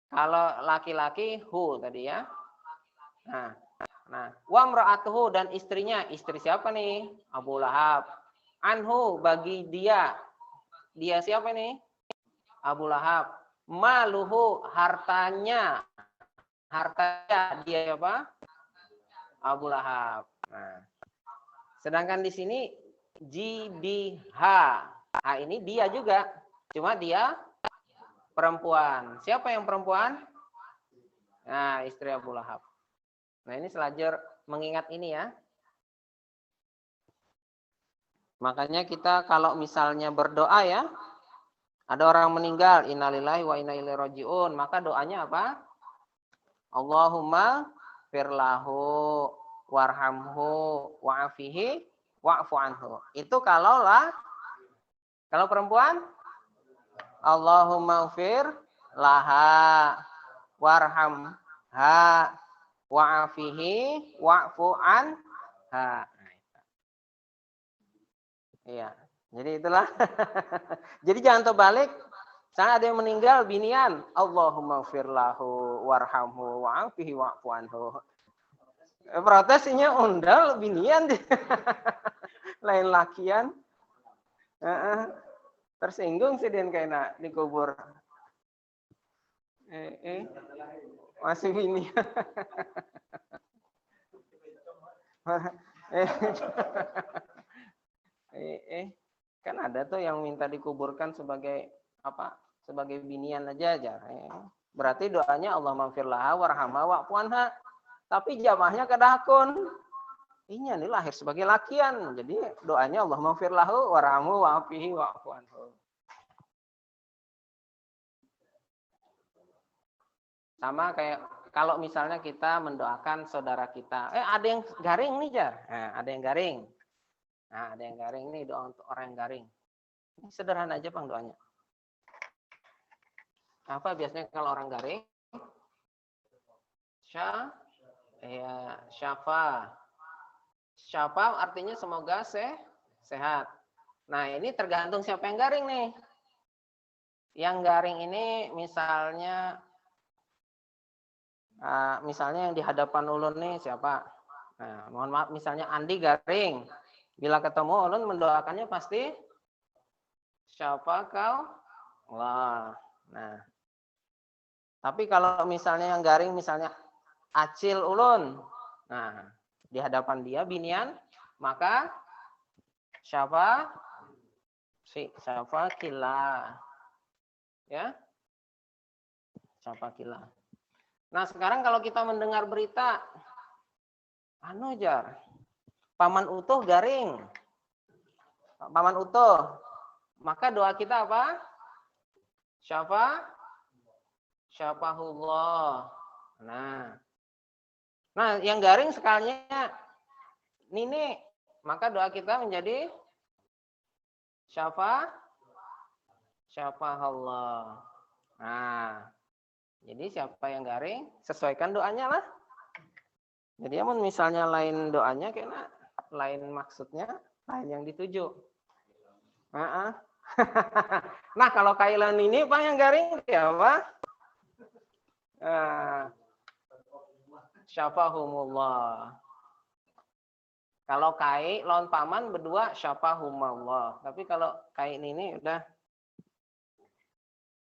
Kalau laki-laki hu tadi ya. Nah, wa mra'atuhu dan istrinya. Istri siapa nih? Abu Lahab. Anhu bagi dia. Dia siapa nih? Abu Lahab. Maluhu hartanya. Hartanya dia apa? Abu Lahab. Nah, sedangkan di sini jidiha. Nah, ini dia juga. Cuma dia perempuan. Siapa yang perempuan? Nah, istri Abu Lahab. Nah, ini selajar mengingat ini ya. Makanya kita kalau misalnya berdoa ya, ada orang meninggal, innalillahi wa inna ilaihi rajiun, maka doanya apa? Allahumma firlahu warhamhu wa'afihi wa'fu anhu. Itu kalau perempuan Allahumma fir laha warhamha wa'afihi wa'fu anha. Iya. Jadi itulah. Jadi jangan terbalik. Misalnya ada yang meninggal binian, Allahumma firlahu warhamhu wa'afihi wa'fu anhu. Protesnya undal binian. Lain lakian. Tersinggung sih dia kayaknya dikubur. Masih binian. Kan ada tuh yang minta dikuburkan sebagai apa? Sebagai binian aja. Berarti doanya Allahumma firlaha warhamha wa'fu anha. Tapi jamahnya kedakun. Ini nih lahir sebagai lakian. Jadi doanya Allahumma firlahu warhamhu wa'afihi wa'fu anhu. Sama kayak kalau misalnya kita mendoakan saudara kita. Ada yang garing nih, Jar. Nah, ada yang garing. Nah, ada yang garing nih, doa untuk orang yang garing. Ini sederhana aja, Bang, doanya. Apa biasanya kalau orang garing? Syafa. Syafa artinya semoga sehat. Nah, ini tergantung siapa yang garing nih. Yang garing ini misalnya yang di hadapan ulun nih siapa? Nah, mohon maaf misalnya Andi garing. Bila ketemu ulun mendoakannya pasti siapa kau? Wah. Nah. Tapi kalau misalnya yang garing misalnya Acil ulun. Nah, di hadapan dia binian, maka syafa kila. Ya. Syafa kila. Nah, sekarang kalau kita mendengar berita jar, paman utuh garing. Paman utuh. Maka doa kita apa? Syafahullah. Nah, yang garing sekalinya nini, maka doa kita menjadi syafahullah. Nah, jadi siapa yang garing, sesuaikan doanya lah. Jadi misalnya lain doanya kena lain maksudnya, lain yang dituju. Nah, kalau kailan ini Pak yang garing ya apa? Syafahumullah. Kalau kai lawan paman berdua syafahumullah. Tapi kalau kai ini udah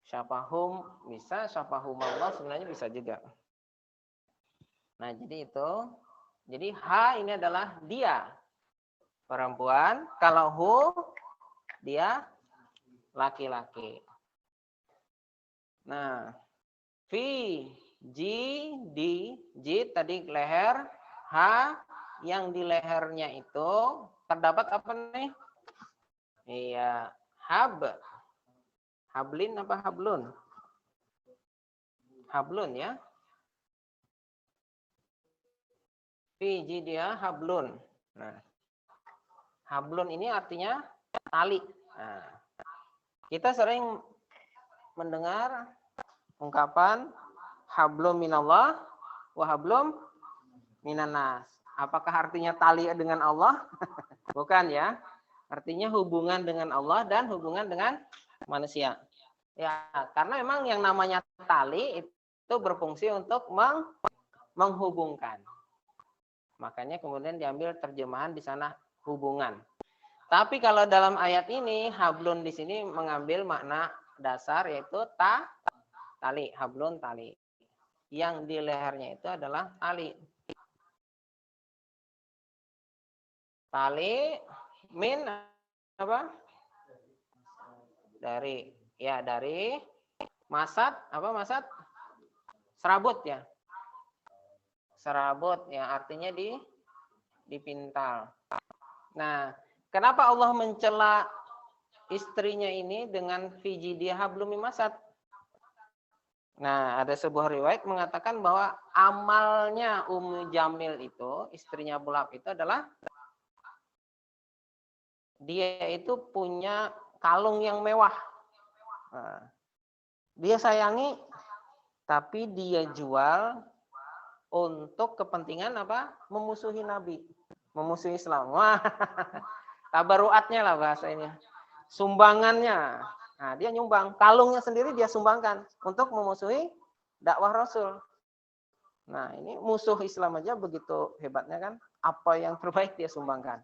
syafahum bisa, syafahumullah sebenarnya bisa juga. Nah, jadi itu. Jadi ha ini adalah dia perempuan, kalau hu dia laki-laki. Nah, fi ji di ji tadi leher, ha yang di lehernya itu terdapat apa nih? Iya, hablin apa hablun? Hablun ya. Fi ji dia hablun. Nah, hablun ini artinya tali. Nah, kita sering mendengar ungkapan hablum minallah wa hablum minannas. Apakah artinya tali dengan Allah? Bukan ya. Artinya hubungan dengan Allah dan hubungan dengan manusia. Ya, karena memang yang namanya tali itu berfungsi untuk menghubungkan. Makanya kemudian diambil terjemahan di sana hubungan. Tapi kalau dalam ayat ini hablun di sini mengambil makna dasar yaitu tali, hablun tali. Yang di lehernya itu adalah tali. Tali min apa? Dari masad, apa masad? Serabut ya. Serabut ya artinya dipintal. Nah, kenapa Allah mencela istrinya ini dengan fiji dia hablum masad? Nah, ada sebuah riwayat mengatakan bahwa amalnya Ummu Jamil itu, istrinya Abu Lahab itu adalah dia itu punya kalung yang mewah. Nah, dia sayangi, tapi dia jual untuk kepentingan apa? Memusuhi Nabi, memusuhi Islam. Wah, tabaruatnya lah bahasanya. Sumbangannya. Nah, dia nyumbang. Kalungnya sendiri dia sumbangkan untuk memusuhi dakwah Rasul. Nah, ini musuh Islam aja begitu hebatnya kan. Apa yang terbaik dia sumbangkan.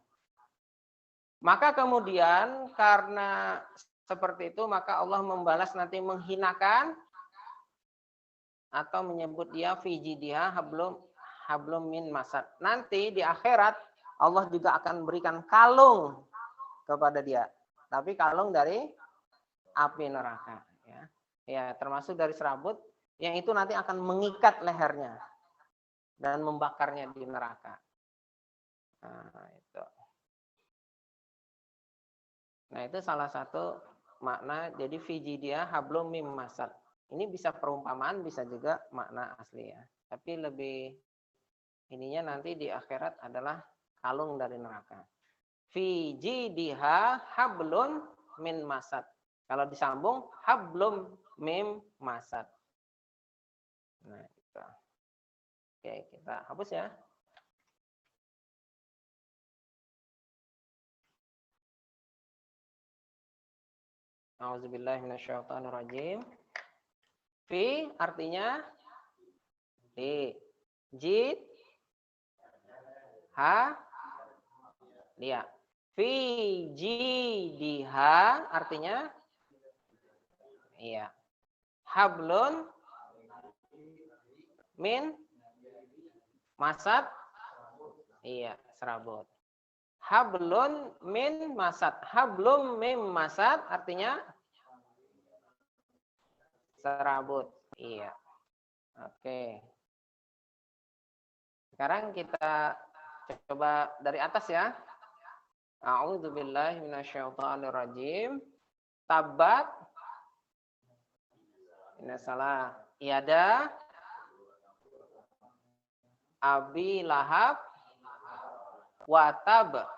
Maka kemudian karena seperti itu, maka Allah membalas nanti menghinakan atau menyebut dia fiji dia hablum min masad. Nanti di akhirat Allah juga akan berikan kalung kepada dia. Tapi kalung dari api neraka ya. Ya, termasuk dari serabut yang itu nanti akan mengikat lehernya dan membakarnya di neraka. Nah, itu. Nah, itu salah satu makna jadi fiji dia hablum mim masad. Ini bisa perumpamaan, bisa juga makna asli ya. Tapi lebih ininya nanti di akhirat adalah kalung dari neraka. Fiji diha hablun min masad. Kalau disambung hablum mim masad. Nah, itu. Oke, kita hapus ya. A'udzubillahi minasyaitonirrajim. Fi artinya di. Jid ha dia. Fi jidiha artinya iya. Hablun min masad Iya, serabut. Hablun min masad. Hablum mim masad artinya serabut. Iya. Oke. Sekarang kita coba dari atas ya. A'udzubillahi minasyaitonirrajim. Tabat. Ini salah. Iada. Abi Lahab. Watab.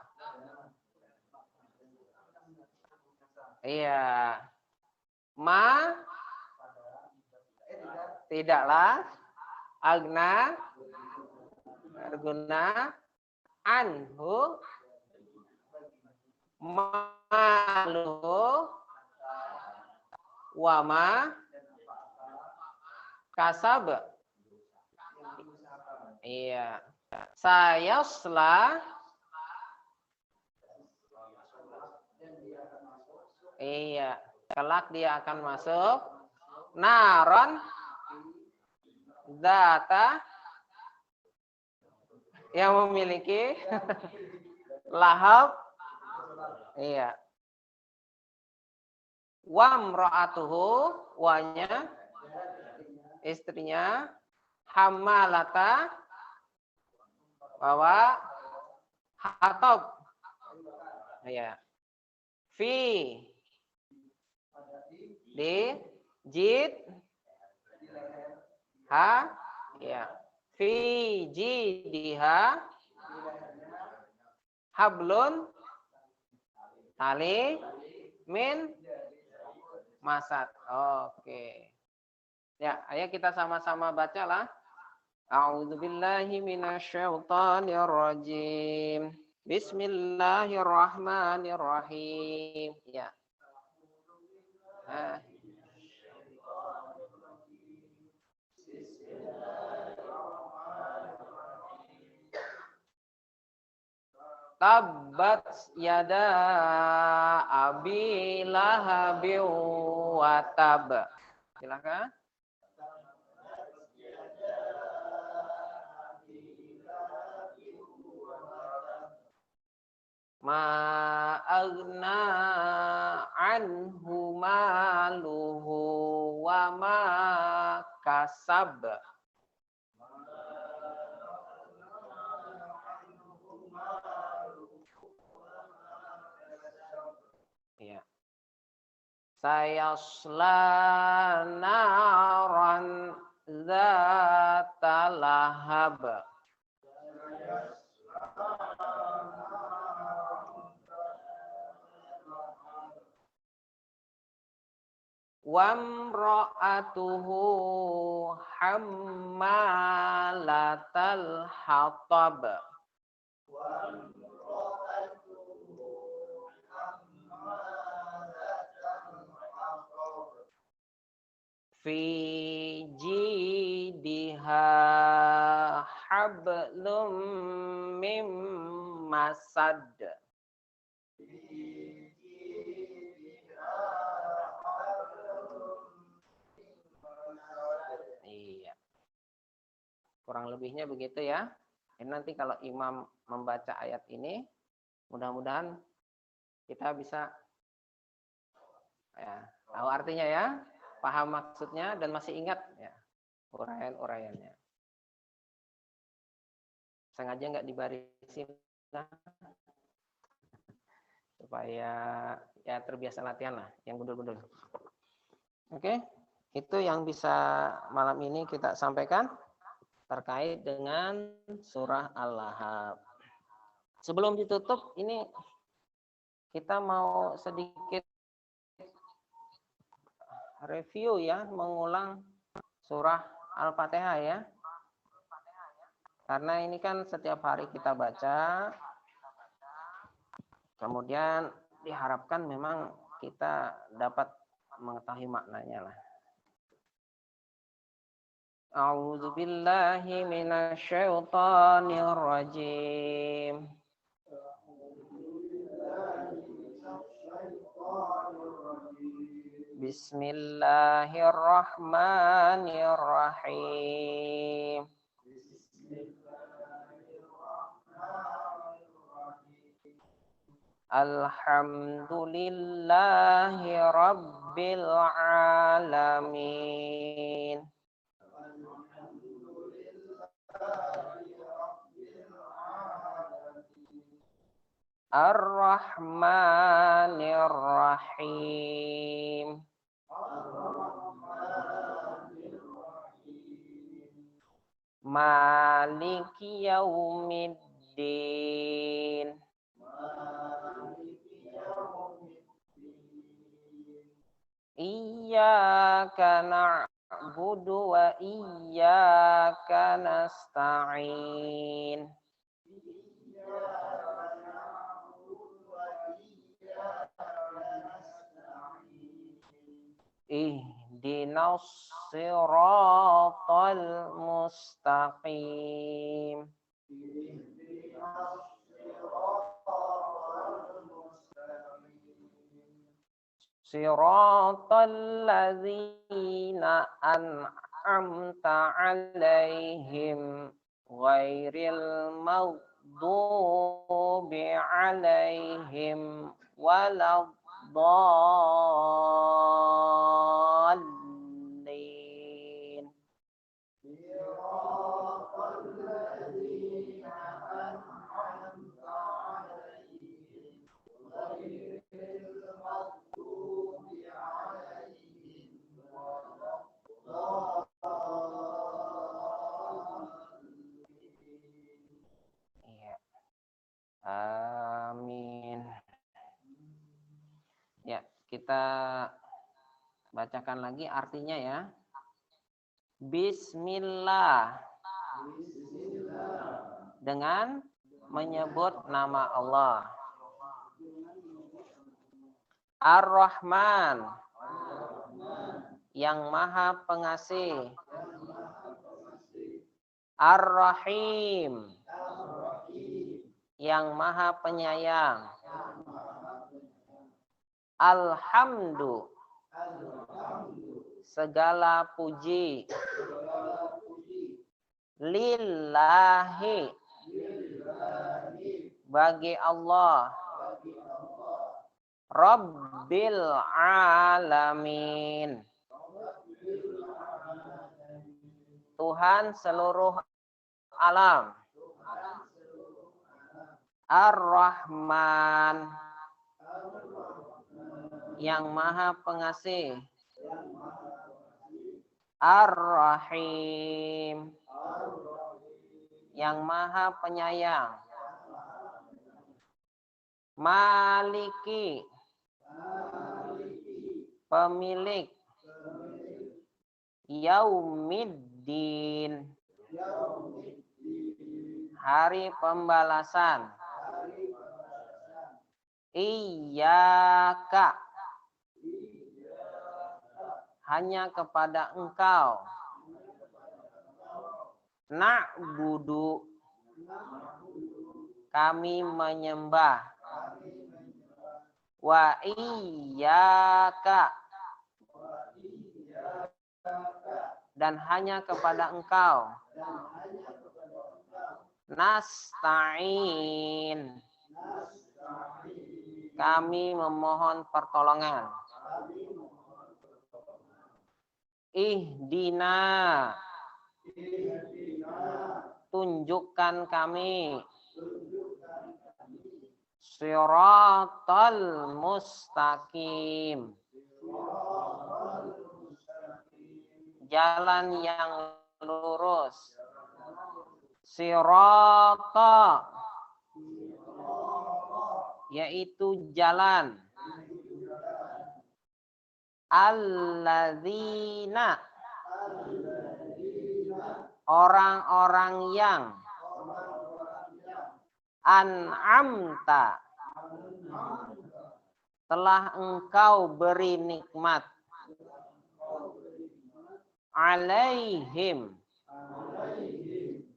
Iya. Ma. Tidaklah. Agna. Berguna. Anhu. Malu. Wama. Kasab. Iya. Sayasla. Iya. Kelak dia akan masuk. Naron. Data. Yang memiliki. Lahab. Iya. Wamra'atuhu. Wanya. Istrinya. Hamalata. Bahwa. Hatab. Iya. Fi. Di. Jid. Ha. Ya. Fi jidiha. Hablun. Tali. Min. Masad. Oke. Ya, ayo kita sama-sama bacalah. A'udzubillahi minasyaitonirrajim. Bismillahirrahmanirrahim. Ya. Tabbat yada abi lahabi wa tab. Silakan. Ma agna anhu maluhu wa ma kasab. Ya. Sayasla naran zata lahab. Wamra'atuhu hammalatal hatab. Fi jidiha hablum mim masad. Iya. Kurang lebihnya begitu ya. Ini nanti kalau imam membaca ayat ini, mudah-mudahan kita bisa ya, tahu artinya ya, paham maksudnya dan masih ingat ya uraian-uraiannya. Sengaja nggak dibarisin supaya ya terbiasa latihan lah, yang gundul-gundul. Oke, itu yang bisa malam ini kita sampaikan terkait dengan surah Al-Lahab. Sebelum ditutup, ini kita mau sedikit review ya, mengulang surah Al-Fatihah ya. Karena ini kan setiap hari kita baca, kemudian diharapkan memang kita dapat mengetahui maknanya lah. A'udzu billahi minasyaitonir rajim. Bismillahirrahmanirrahim. Alhamdulillahi Rabbil Alamin. Ar-Rahmanir Rahim. Maliki Yaumiddin. Iyyaka na'budu wa iyyaka nasta'in. Ihdinas siratal mustaqim. Siratal ladzina an'amta 'alaihim ghairil maghdubi 'alaihim waladdallin. Iya. Amin. Ya, kita bacakan lagi artinya ya. Bismillah. Dengan menyebut nama Allah. Ar-Rahman. Yang Maha Pengasih. Ar-Rahim. Yang Maha Penyayang. Alhamdu. Segala puji. Lillahi. Bagi Allah. Rabbil Alamin. Tuhan seluruh alam. Ar-Rahman. Yang Maha Pengasih. Ar-Rahim. Yang Maha Penyayang. Maliki. Pemilik. Yaumiddin. Hari pembalasan. Iyyaka. Hanya kepada Engkau. Na'budu. Kami menyembah. Wa iyyaka. Dan hanya kepada Engkau. Nasta'in. Kami memohon pertolongan. Ihdina. Tunjukkan kami. Siratal mustaqim. Jalan yang lurus. Sirata. Yaitu jalan. Alladzina. Orang-orang yang. An'amta. Telah Engkau beri nikmat. Alaihim.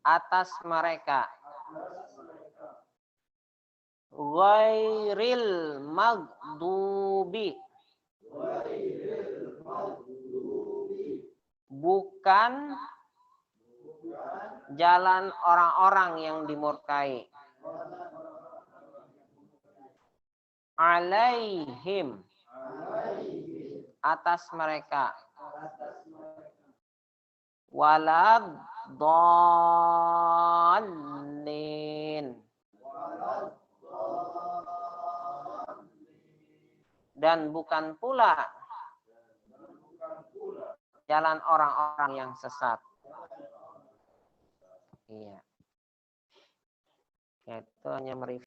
Atas mereka. Ghairil maghdubi. Bukan jalan orang-orang yang dimurkai. alaihim atas mereka walad dallin dan bukan pula jalan orang-orang yang sesat. Iya. Itu hanya mereview